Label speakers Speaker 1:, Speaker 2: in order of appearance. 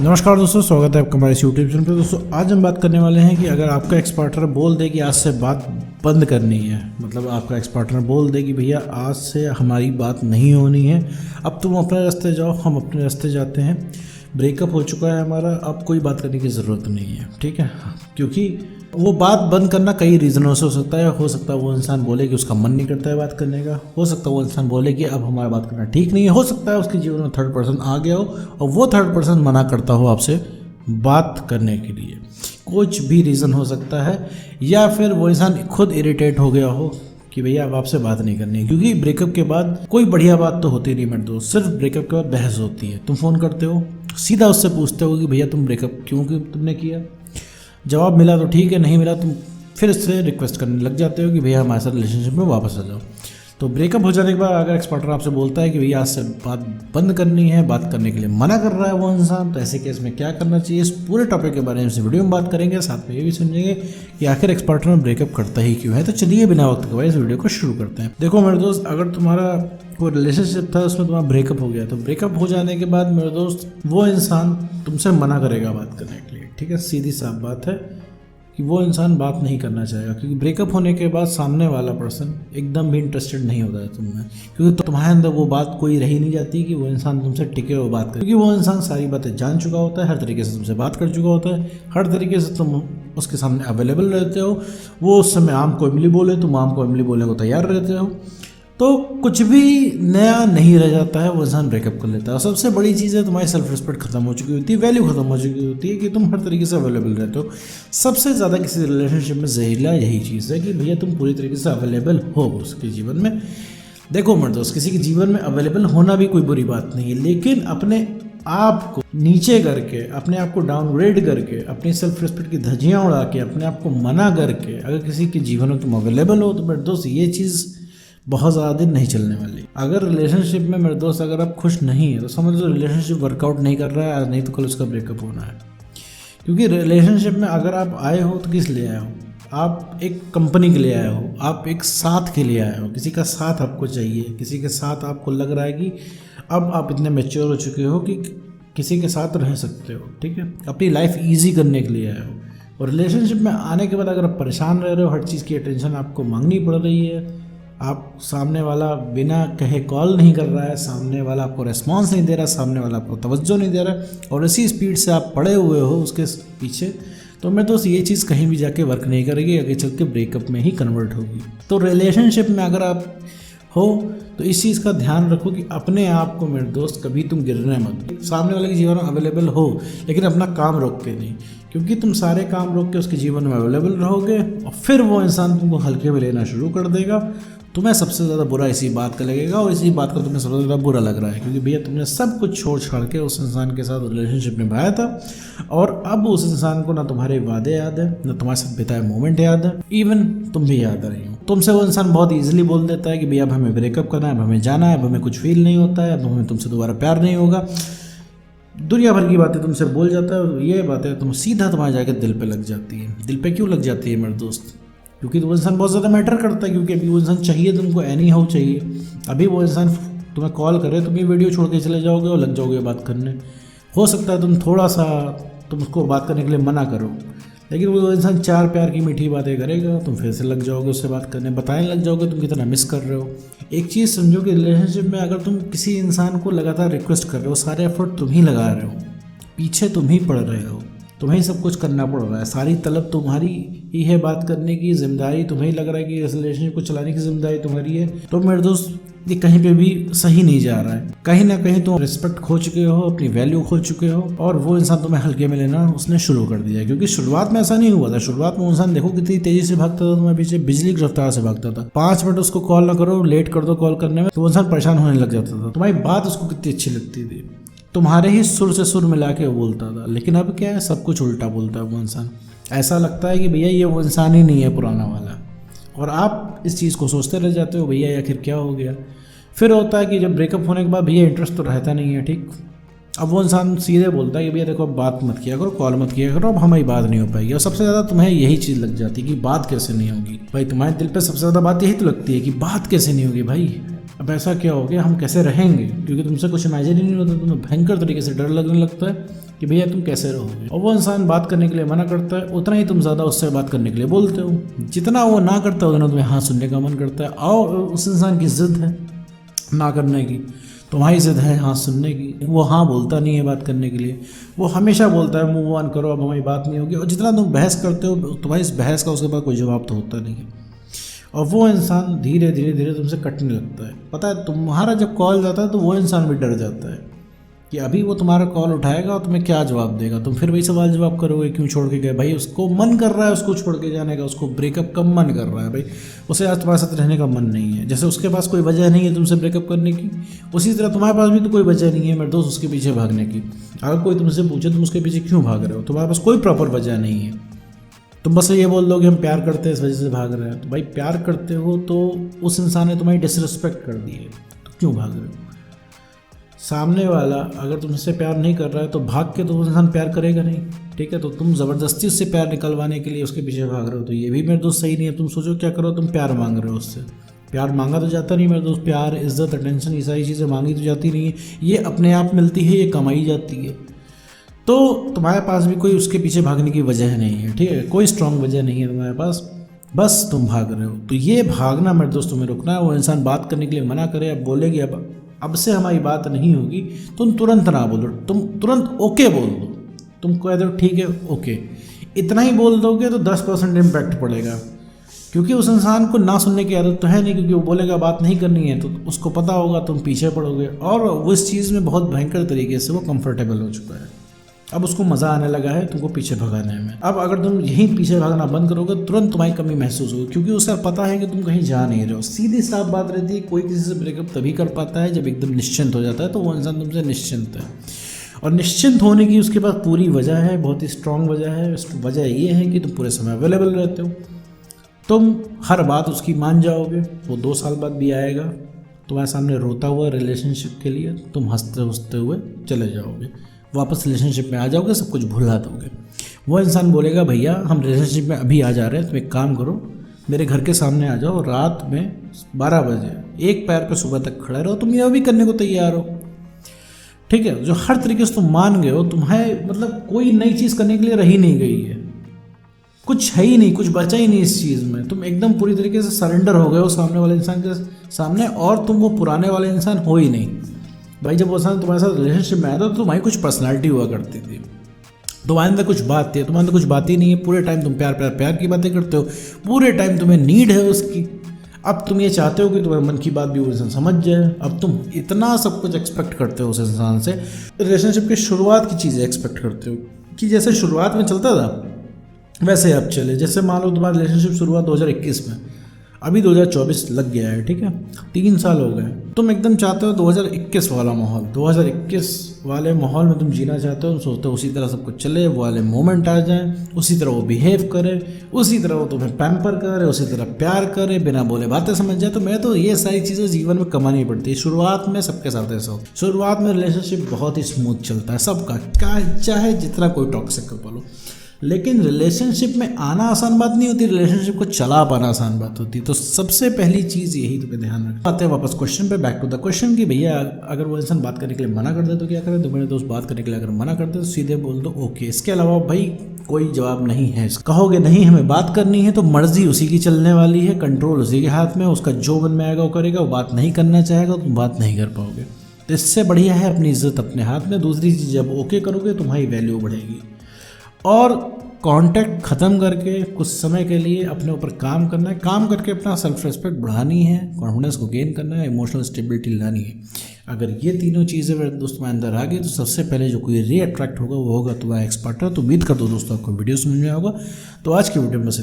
Speaker 1: नमस्कार दोस्तों, स्वागत है आपका हमारे इस यूट्यूब चैनल पर। दोस्तों आज हम बात करने वाले हैं कि अगर आपका एक्स पार्टनर बोल दे कि आज से बात बंद करनी है, मतलब आपका एक्स पार्टनर बोल दे कि भैया आज से हमारी बात नहीं होनी है, अब तुम अपने रास्ते जाओ, हम अपने रास्ते जाते हैं, ब्रेकअप हो चुका है हमारा, अब कोई बात करने की ज़रूरत नहीं है, ठीक है। क्योंकि वो बात बंद करना कई रीज़नों से हो सकता है वो इंसान बोले कि उसका मन नहीं करता है बात करने का, हो सकता है वो इंसान बोले कि अब हमारा बात करना ठीक नहीं है, हो सकता है उसके जीवन में थर्ड पर्सन आ गया हो और वो थर्ड पर्सन मना करता हो आपसे बात करने के लिए। कुछ भी रीज़न हो सकता है, या फिर वो इंसान खुद इरिटेट हो गया हो कि भैया अब आपसे बात नहीं करनी है। क्योंकि ब्रेकअप के बाद कोई बढ़िया बात तो होती नहीं मेरे दोस्त, सिर्फ ब्रेकअप के बाद बहस होती है। तुम फ़ोन करते हो, सीधा उससे पूछते हो कि भैया तुम ब्रेकअप क्यों तुमने किया, जवाब मिला तो ठीक है, नहीं मिला तुम फिर इससे रिक्वेस्ट करने लग जाते हो कि भैया हमारे साथ रिलेशनशिप में वापस आ जाओ। तो ब्रेकअप हो जाने के बाद अगर एक्स पार्टनर आपसे बोलता है कि भैया आज से बात बंद करनी है, बात करने के लिए मना कर रहा है वो इंसान, तो ऐसे केस में क्या करना चाहिए, इस पूरे टॉपिक के बारे में इस वीडियो में बात करेंगे। साथ में ये भी समझेंगे कि आखिर एक्स पार्टनर ब्रेकअप करता ही क्यों है। तो चलिए बिना वक्त गवाए इस वीडियो को शुरू करते हैं। देखो मेरे दोस्त, अगर तुम्हारा कोई रिलेशनशिप था उसमें तुम्हारा ब्रेकअप हो गया, तो ब्रेकअप हो जाने के बाद मेरे दोस्त वो इंसान तुमसे मना करेगा बात करने के लिए, ठीक है। सीधी साफ बात है कि वो इंसान बात नहीं करना चाहेगा, क्योंकि ब्रेकअप होने के बाद सामने वाला पर्सन एकदम भी इंटरेस्टेड नहीं होता है तुममें, क्योंकि तुम्हारे अंदर वो बात कोई रही नहीं जाती कि वो इंसान तुमसे टिके वो बात करे, क्योंकि वो इंसान सारी बातें जान चुका होता है, हर तरीके से तुमसे बात कर चुका होता है, हर तरीके से तुम उसके सामने अवेलेबल रहते हो। वो उस समय आम को इमली बोले, तुम आम को इमली बोलने को तैयार रहते हो, तो कुछ भी नया नहीं रह जाता है, वो इंसान ब्रेकअप कर लेता है। और सबसे बड़ी चीज़ है तुम्हारी सेल्फ रिस्पेक्ट खत्म हो चुकी होती है, वैल्यू खत्म हो चुकी होती है कि तुम हर तरीके से अवेलेबल रहते हो। सबसे ज़्यादा किसी रिलेशनशिप में जहरीला यही चीज़ है कि भैया तुम पूरी तरीके से अवेलेबल हो उसके जीवन में। देखो मेरे दोस्त, किसी के जीवन में अवेलेबल होना भी कोई बुरी बात नहीं है, लेकिन अपने आप को नीचे करके, अपने आप को डाउनग्रेड करके, अपनी सेल्फ रिस्पेक्ट की धज्जियाँ उड़ा के, अपने आप को मना करके अगर किसी के जीवन में तुम अवेलेबल हो, तो मेरे दोस्त ये चीज़ बहुत ज़्यादा दिन नहीं चलने वाली। अगर रिलेशनशिप में मेरे दोस्त अगर आप खुश नहीं है, तो समझ लो रिलेशनशिप वर्कआउट नहीं कर रहा है, आज नहीं तो कल उसका ब्रेकअप होना है। क्योंकि रिलेशनशिप में अगर आप आए हो तो किस लिए आए हो, आप एक कंपनी के लिए आए हो, आप एक साथ के लिए आए हो, किसी का साथ आपको चाहिए, किसी के साथ आपको लग रहा है कि अब आप इतने मैच्योर हो चुके हो कि किसी के साथ रह सकते हो, ठीक है, अपनी लाइफ ईजी करने के लिए आए हो। और रिलेशनशिप में आने के बाद अगर आप परेशान रह रहे हो, हर चीज़ की अटेंशन आपको मांगनी पड़ रही है, आप सामने वाला बिना कहे कॉल नहीं कर रहा है, सामने वाला आपको रेस्पॉन्स नहीं दे रहा, सामने वाला आपको तवज्जो नहीं दे रहा, और इसी स्पीड से आप पड़े हुए हो उसके पीछे, तो मेरे दोस्त ये चीज़ कहीं भी जाके वर्क नहीं करेगी, आगे चल के ब्रेकअप में ही कन्वर्ट होगी। तो रिलेशनशिप में अगर आप हो तो इस चीज़ का ध्यान रखो कि अपने आप को मेरे दोस्त कभी तुम गिरने मत। सामने वाले के जीवन में अवेलेबल हो, लेकिन अपना काम रोक के नहीं, क्योंकि तुम सारे काम रोक के उसके जीवन में अवेलेबल रहोगे और फिर वो इंसान तुमको हल्के में लेना शुरू कर देगा। तुम्हें सबसे ज़्यादा बुरा इसी बात का लगेगा, और इसी बात का तुम्हें सबसे ज़्यादा बुरा लग रहा है, क्योंकि भैया तुमने सब कुछ छोड़ छाड़ के उस इंसान के साथ रिलेशनशिप निभाया था, और अब उस इंसान को ना तुम्हारे वादे याद है, ना तुम्हारे साथ बिताए मोमेंट याद है, इवन तुम भी याद रही हो। तुमसे वो इंसान बहुत ईजिली बोल देता है कि भैया अब हमें ब्रेकअप करना है, अब हमें जाना है, अब हमें कुछ फील नहीं होता है, अब हमें तुमसे दोबारा प्यार नहीं होगा, दुनिया भर की बातें तुमसे बोल जाता है, और ये बातें तुम सीधा तुम्हारे जाकर दिल पे लग जाती है। दिल पे क्यों लग जाती है मेरे दोस्त? क्योंकि वो इंसान बहुत ज़्यादा मैटर करता है, क्योंकि अभी वो इंसान चाहिए तुमको, एनी हाउ चाहिए। अभी वो इंसान तुम्हें कॉल करे, तुम ये वीडियो छोड़ के चले जाओगे और लग जाओगे बात करने। हो सकता है तुम थोड़ा सा तुम उसको बात करने के लिए मना करो, लेकिन वो इंसान चार प्यार की मीठी बातें करेगा, तुम फिर से लग जाओगे उससे बात करने, बताने लग जाओगे तुम कितना मिस कर रहे हो। एक चीज़ समझो कि रिलेशनशिप में अगर तुम किसी इंसान को लगातार रिक्वेस्ट कर रहे हो, सारे एफर्ट तुम ही लगा रहे हो, पीछे तुम ही पड़ रहे हो, तुम्हें ही सब कुछ करना पड़ रहा है, सारी तलब तुम्हारी ही है, बात करने की जिम्मेदारी तुम्हें ही लग रहा है कि इस रिलेशनशिप को चलाने की जिम्मेदारी तुम्हारी है, तो मेरे दोस्त ये कहीं पे भी सही नहीं जा रहा है। कहीं ना कहीं तुम रिस्पेक्ट खो चुके हो, अपनी वैल्यू खो चुके हो, और वो इंसान तुम्हें हल्के में लेना उसने शुरू कर दिया है। क्योंकि शुरुआत में ऐसा नहीं हुआ था, शुरुआत में इंसान देखो कितनी तेजी से भागता था तुम्हारे पीछे, बिजली की रफ्तार से भागता था। 5 मिनट उसको कॉल ना करो, लेट कर दो कॉल करने में, तो वो इंसान परेशान होने लग जाता था। तुम्हारी बात उसको कितनी अच्छी लगती थी, तुम्हारे ही सुर से सुर मिला के वो बोलता था, लेकिन अब क्या है, सब कुछ उल्टा बोलता है वो इंसान। ऐसा लगता है कि भैया ये वो इंसान ही नहीं है पुराना वाला, और आप इस चीज़ को सोचते रह जाते हो भैया आखिर क्या हो गया। फिर होता है कि जब ब्रेकअप होने के बाद भैया इंटरेस्ट तो रहता नहीं है, ठीक। अब वो इंसान सीधे बोलता है कि भैया देखो अब बात मत किया करो, कॉल मत किया करो, अब हमारी बात नहीं हो पाएगी। और सबसे ज़्यादा तुम्हें यही चीज़ लग जाती है कि बात कैसे नहीं होगी। भाई तुम्हारे दिल पे सबसे ज़्यादा बात यही तो लगती है कि बात कैसे नहीं होगी भाई, अब ऐसा क्या हो गया, हम कैसे रहेंगे, क्योंकि तुमसे कुछ इमेजिन ही नहीं होता, तुम्हें भयंकर तरीके से डर लगने लगता है कि भैया तुम कैसे रहोगे, और वो इंसान बात करने के लिए मना करता है, उतना ही तुम ज़्यादा उससे बात करने के लिए बोलते हो। जितना वो ना करता है उतना तुम्हें हाँ सुनने का मन करता है। और उस इंसान की ज़िद है ना करने की, तुम्हारी ज़िद है हाँ सुनने की। वो हाँ बोलता नहीं है बात करने के लिए, वो हमेशा बोलता है मूव ऑन करो, अब हमारी बात नहीं होगी। और जितना तुम बहस करते हो, तुम्हारी इस बहस का उसके बाद कोई जवाब तो होता नहीं है। और वो इंसान धीरे धीरे धीरे तुमसे कटने लगता है। पता है, तुम्हारा जब कॉल जाता है तो वो इंसान भी डर जाता है कि अभी वो तुम्हारा कॉल उठाएगा और तुम्हें क्या जवाब देगा। तुम फिर वही सवाल जवाब करोगे, क्यों छोड़ के गए भाई। उसको मन कर रहा है उसको छोड़ के जाने का, उसको ब्रेकअप का मन कर रहा है भाई, उसे आज तुम्हारे साथ रहने का मन नहीं है। जैसे उसके पास कोई वजह नहीं है तुमसे ब्रेकअप करने की, उसी तरह तुम्हारे पास भी तो कोई वजह नहीं है मेरे दोस्त उसके पीछे भागने की। अगर कोई तुमसे पूछे तुम उसके पीछे क्यों भाग रहे हो, तुम्हारे पास कोई प्रॉपर वजह नहीं है। तुम बस ये बोल दो कि हम प्यार करते हैं इस वजह से भाग रहे हैं। तो भाई प्यार करते हो तो उस इंसान ने तुम्हारी डिसरिस्पेक्ट कर दी है, तो क्यों भाग रहे हो। सामने वाला अगर तुमसे प्यार नहीं कर रहा है तो भाग के तो वो इंसान प्यार करेगा नहीं, ठीक है। तो तुम ज़बरदस्ती उससे प्यार निकलवाने के लिए उसके पीछे भाग रहे हो, तो ये भी मेरे दोस्त सही नहीं है। तुम सोचो क्या करो, तुम प्यार मांग रहे हो उससे, प्यार मांगा तो जाता नहीं मेरे दोस्त। प्यार, इज्जत, अटेंशन, ये सारी चीज़ें मांगी तो जाती नहीं है, ये अपने आप मिलती है, ये कमाई जाती है। तो तुम्हारे पास भी कोई उसके पीछे भागने की वजह नहीं है, ठीक है, कोई स्ट्रांग वजह नहीं है तुम्हारे पास, बस तुम भाग रहे हो। तो ये भागना मेरे दोस्त तुम्हें रुकना है। वो इंसान बात करने के लिए मना करे, अब बोलेगी अब से हमारी बात नहीं होगी, तुम तुरंत ना बोलो, तुम तुरंत ओके बोल दो। तुम कह दो ठीक है ओके, इतना ही बोल दोगे तो 10% इम्पैक्ट पड़ेगा। क्योंकि उस इंसान को ना सुनने की आदत तो है नहीं, क्योंकि वो बोलेगा बात नहीं करनी है, तो उसको पता होगा तुम पीछे पड़ोगे। और वो इस चीज़ में बहुत भयंकर तरीके से वो कंफर्टेबल हो चुका है। अब उसको मज़ा आने लगा है तुमको पीछे भगाने में। अब अगर तुम यहीं पीछे भागना बंद करोगे तुरंत तुम्हारी कमी महसूस होगी, क्योंकि उसे पता है कि तुम कहीं जा नहीं रहे हो। सीधी साफ बात रहती है, कोई किसी से ब्रेकअप तभी कर पाता है जब एकदम निश्चिंत हो जाता है, तो वो इंसान तुमसे निश्चिंत है। और निश्चिंत होने की उसके पास पूरी वजह है, बहुत ही स्ट्रांग वजह है। वजह ये है कि तुम पूरे समय अवेलेबल रहते हो, तुम हर बात उसकी मान जाओगे। वो 2 साल बाद भी आएगा तुम्हारे सामने रोता हुआ रिलेशनशिप के लिए, तुम हंसते हंसते हुए चले जाओगे, वापस रिलेशनशिप में आ जाओगे, सब कुछ भुला दोगे। वो इंसान बोलेगा भैया हम रिलेशनशिप में अभी आ जा रहे हैं, तुम एक काम करो मेरे घर के सामने आ जाओ, रात में 12 बजे एक पैर पे सुबह तक खड़े रहो, तुम ये भी करने को तैयार हो, ठीक है। जो हर तरीके से तुम मान गए हो, तुम्हें मतलब कोई नई चीज़ करने के लिए रही नहीं गई है, कुछ है ही नहीं, कुछ बचा ही नहीं इस चीज़ में। तुम एकदम पूरी तरीके से सरेंडर हो गए हो सामने वाले इंसान के सामने, और तुम वो पुराने वाले इंसान हो ही नहीं। भाई जब वो इंसान तुम्हारे साथ रिलेशनशिप में आया था तो तुम्हारी कुछ पर्सनालिटी हुआ करती थी, तुम्हारे अंदर कुछ बात थी, तुम्हारे अंदर कुछ बात ही नहीं है। पूरे टाइम तुम प्यार प्यार प्यार की बातें करते हो, पूरे टाइम तुम्हें नीड है उसकी। अब तुम ये चाहते हो कि तुम्हारे मन की बात भी वो इंसान समझ जाए। अब तुम इतना सब कुछ एक्सपेक्ट करते हो उस इंसान से, रिलेशनशिप की शुरुआत की चीज़ें एक्सपेक्ट करते हो कि जैसे शुरुआत में चलता था वैसे अब चले। जैसे मान लो तुम्हारा रिलेशनशिप शुरुआत 2021 में, अभी 2024 लग गया है, ठीक है, 3 साल हो गए। तुम एकदम चाहते हो 2021 वाला माहौल, 2021 वाले माहौल में तुम जीना चाहते हो। तुम सोचते हो उसी तरह सब कुछ चले, वो वाले मोमेंट आ जाएं, उसी तरह वो बिहेव करे, उसी तरह वो तुम्हें पैम्पर करे, उसी तरह प्यार करे, बिना बोले बातें समझ जाए। तो मैं तो ये सारी चीज़ें जीवन में कमानी पड़ती है। शुरुआत में सबके साथ ऐसा हो, शुरुआत में रिलेशनशिप बहुत ही स्मूथ चलता है सबका, चाहे जितना कोई टॉक्सिक कपल हो। लेकिन रिलेशनशिप में आना आसान बात नहीं होती, रिलेशनशिप को चला पाना आसान बात होती है। तो सबसे पहली चीज़ यही तुम्हें ध्यान रखना। आते हैं वापस क्वेश्चन पे, बैक टू द क्वेश्चन कि भैया अगर वो इंसान बात करने के लिए मना कर दे तो क्या करें। तो मेरे दोस्त बात करने के लिए अगर मना कर दे तो सीधे बोल दो ओके। इसके अलावा भाई कोई जवाब नहीं है। कहोगे नहीं हमें बात करनी है तो मर्जी उसी की चलने वाली है, कंट्रोल उसी के हाथ में, उसका जो मन में आएगा वो करेगा। वो बात नहीं करना चाहेगा तो तुम बात नहीं कर पाओगे। तो इससे बढ़िया है अपनी इज्जत अपने हाथ में। दूसरी चीज़, जब ओके करोगे तुम्हारी वैल्यू बढ़ेगी। और कांटेक्ट ख़त्म करके कुछ समय के लिए अपने ऊपर काम करना है, काम करके अपना सेल्फ रिस्पेक्ट बढ़ानी है, कॉन्फिडेंस को गेन करना है, इमोशनल स्टेबिलिटी लानी है। अगर ये तीनों चीज़ें मेरे दोस्त में अंदर आ गई तो सबसे पहले जो कोई री अट्रैक्ट होगा वो होगा तुम्हारा एक्स पार्टनर। तो उम्मीद कर दो दोस्तों आपको वीडियो समझ में आएगा। तो आज की वीडियो में बस